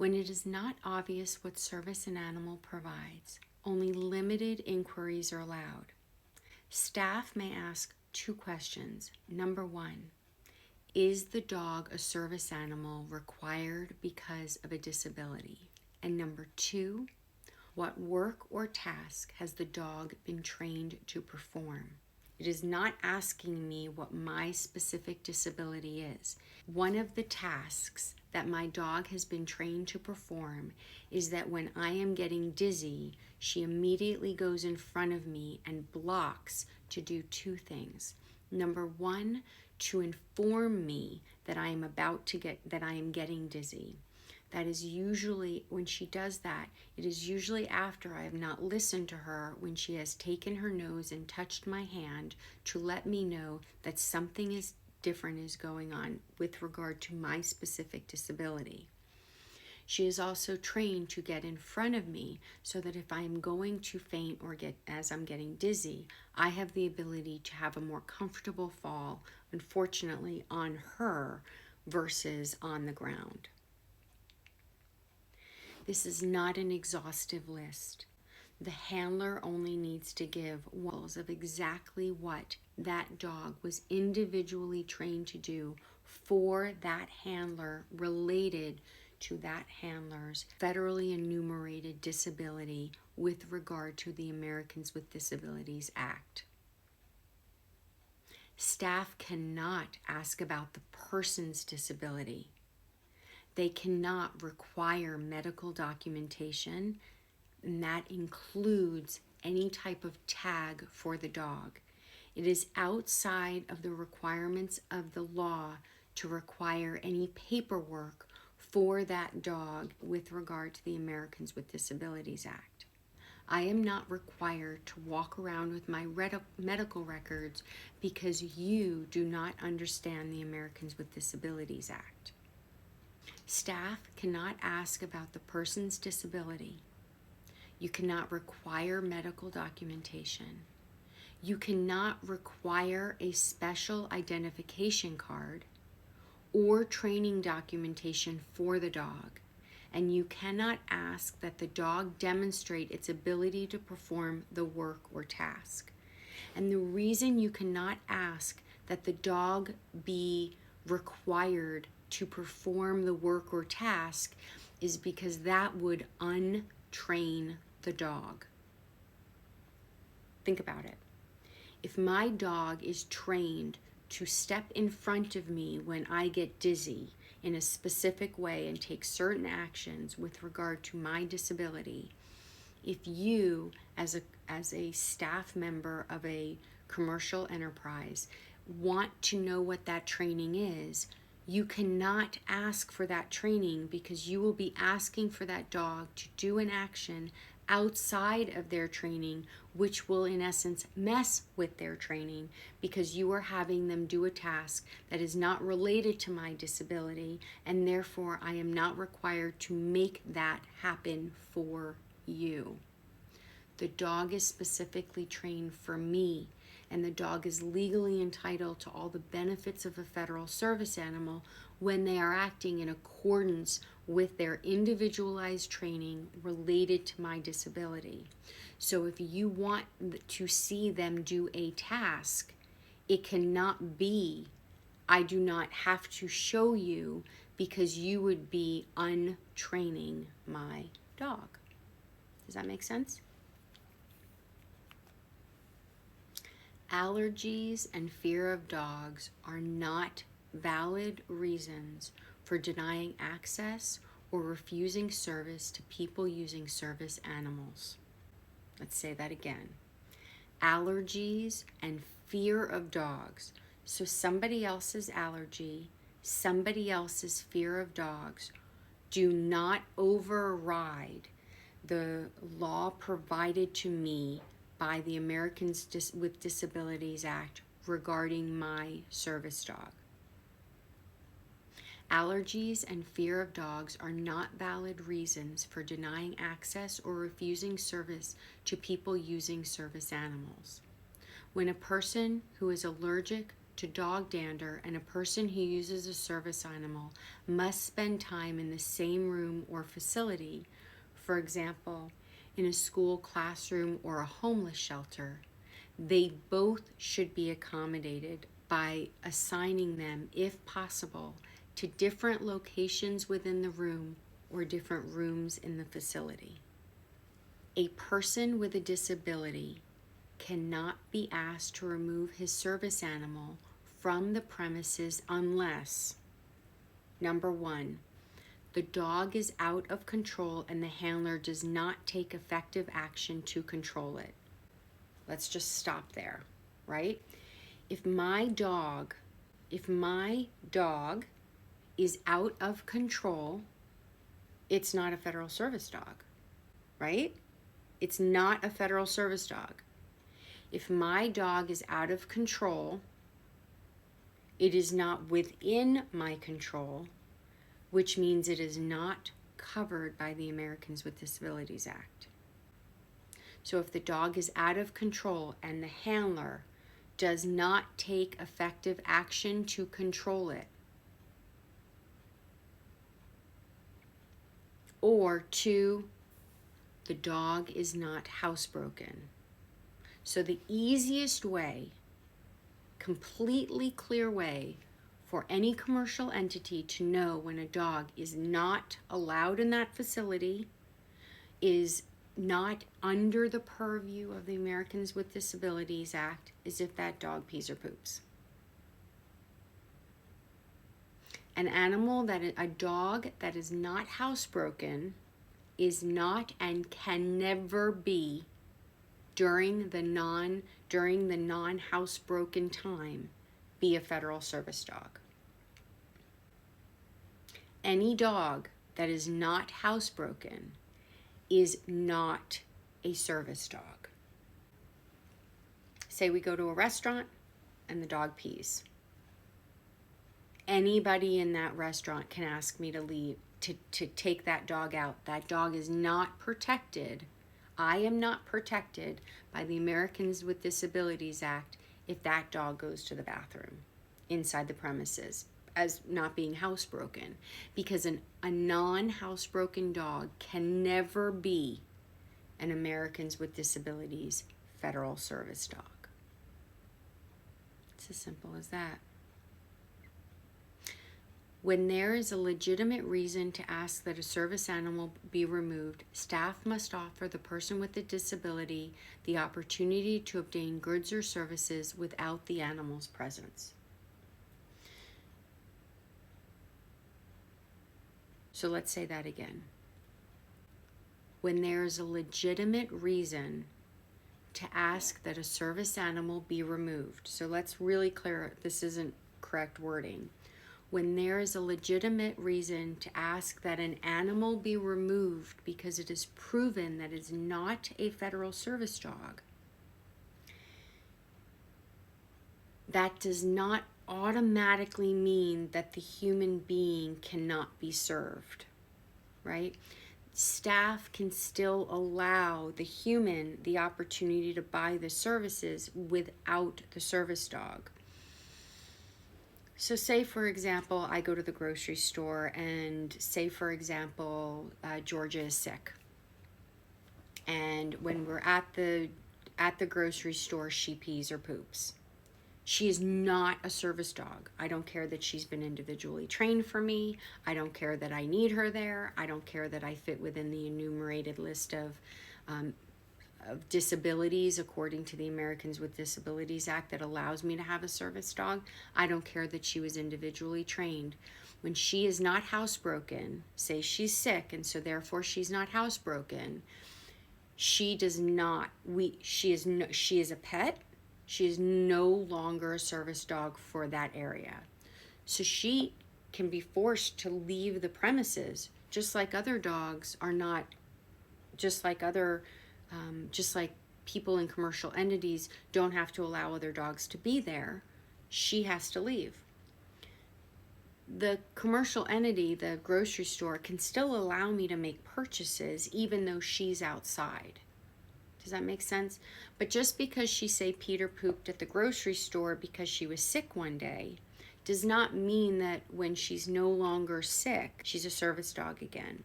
When it is not obvious what service an animal provides, only limited inquiries are allowed. Staff may ask 2 questions. Number 1, is the dog a service animal required because of a disability? And number 2, what work or task has the dog been trained to perform? It is not asking me what my specific disability is. One of the tasks that my dog has been trained to perform is that when I am getting dizzy, she immediately goes in front of me and blocks to do 2 things. Number 1, to inform me that I am getting dizzy. That is usually, when she does that, it is usually after I have not listened to her, when she has taken her nose and touched my hand to let me know that something different is going on with regard to my specific disability. She is also trained to get in front of me so that if I am going to faint or as I'm getting dizzy, I have the ability to have a more comfortable fall, unfortunately, on her versus on the ground. This is not an exhaustive list. The handler only needs to give examples of exactly what that dog was individually trained to do for that handler related to that handler's federally enumerated disability with regard to the Americans with Disabilities Act. Staff cannot ask about the person's disability. They cannot require medical documentation, and that includes any type of tag for the dog. It is outside of the requirements of the law to require any paperwork for that dog with regard to the Americans with Disabilities Act. I am not required to walk around with my medical records because you do not understand the Americans with Disabilities Act. Staff cannot ask about the person's disability. You cannot require medical documentation. You cannot require a special identification card or training documentation for the dog. And you cannot ask that the dog demonstrate its ability to perform the work or task. And the reason you cannot ask that the dog be required to perform the work or task is because that would untrain the dog. Think about it. If my dog is trained to step in front of me when I get dizzy in a specific way and take certain actions with regard to my disability, if you, as a staff member of a commercial enterprise, want to know what that training is, you cannot ask for that training because you will be asking for that dog to do an action outside of their training, which will in essence mess with their training because you are having them do a task that is not related to my disability, and therefore I am not required to make that happen for you. The dog is specifically trained for me, and the dog is legally entitled to all the benefits of a federal service animal when they are acting in accordance with their individualized training related to my disability. So if you want to see them do a task, it cannot be, I do not have to show you, because you would be untraining my dog. Does that make sense? Allergies and fear of dogs are not valid reasons for denying access or refusing service to people using service animals. Let's say that again. Allergies and fear of dogs. So somebody else's allergy, somebody else's fear of dogs do not override the law provided to me by the Americans with Disabilities Act regarding my service dog. Allergies and fear of dogs are not valid reasons for denying access or refusing service to people using service animals. When a person who is allergic to dog dander and a person who uses a service animal must spend time in the same room or facility, for example, in a school classroom or a homeless shelter, they both should be accommodated by assigning them, if possible, to different locations within the room or different rooms in the facility. A person with a disability cannot be asked to remove his service animal from the premises unless, number one, the dog is out of control and the handler does not take effective action to control it. Let's just stop there, right? If my dog is out of control, it's not a federal service dog, right? It's not a federal service dog. If my dog is out of control, it is not within my control, which means it is not covered by the Americans with Disabilities Act. So if the dog is out of control and the handler does not take effective action to control it, or two, the dog is not housebroken. So the easiest way, completely clear way for any commercial entity to know when a dog is not allowed in that facility, is not under the purview of the Americans with Disabilities Act, is if that dog pees or poops. A dog that is not housebroken is not and can never be during the non-housebroken time be a federal service dog. Any dog that is not housebroken is not a service dog. Say we go to a restaurant and the dog pees. Anybody in that restaurant can ask me to leave, to take that dog out. That dog is not protected. I am not protected by the Americans with Disabilities Act if that dog goes to the bathroom inside the premises as not being housebroken, because a non-housebroken dog can never be an Americans with Disabilities federal service dog. It's as simple as that. When there is a legitimate reason to ask that a service animal be removed, staff must offer the person with the disability the opportunity to obtain goods or services without the animal's presence. So let's say that again. When there is a legitimate reason to ask that a service animal be removed. So let's really clear, this isn't correct wording. When there is a legitimate reason to ask that an animal be removed because it is proven that it is not a federal service dog, that does not automatically mean that the human being cannot be served, right? Staff can still allow the human the opportunity to buy the services without the service dog. So say, for example, I go to the grocery store and say, for example, Georgia is sick. And when we're at the grocery store, she pees or poops. She is not a service dog. I don't care that she's been individually trained for me. I don't care that I need her there. I don't care that I fit within the enumerated list of disabilities according to the Americans with Disabilities Act that allows me to have a service dog. I don't care that she was individually trained. When she is not housebroken, say she's sick and so therefore she's not housebroken, she is a pet. She is no longer a service dog for that area. So she can be forced to leave the premises, just like other dogs are not, just like people in commercial entities don't have to allow other dogs to be there. She has to leave. The commercial entity, the grocery store, can still allow me to make purchases even though she's outside. Does that make sense? But just because she say Peter pooped at the grocery store because she was sick one day does not mean that when she's no longer sick, she's a service dog again.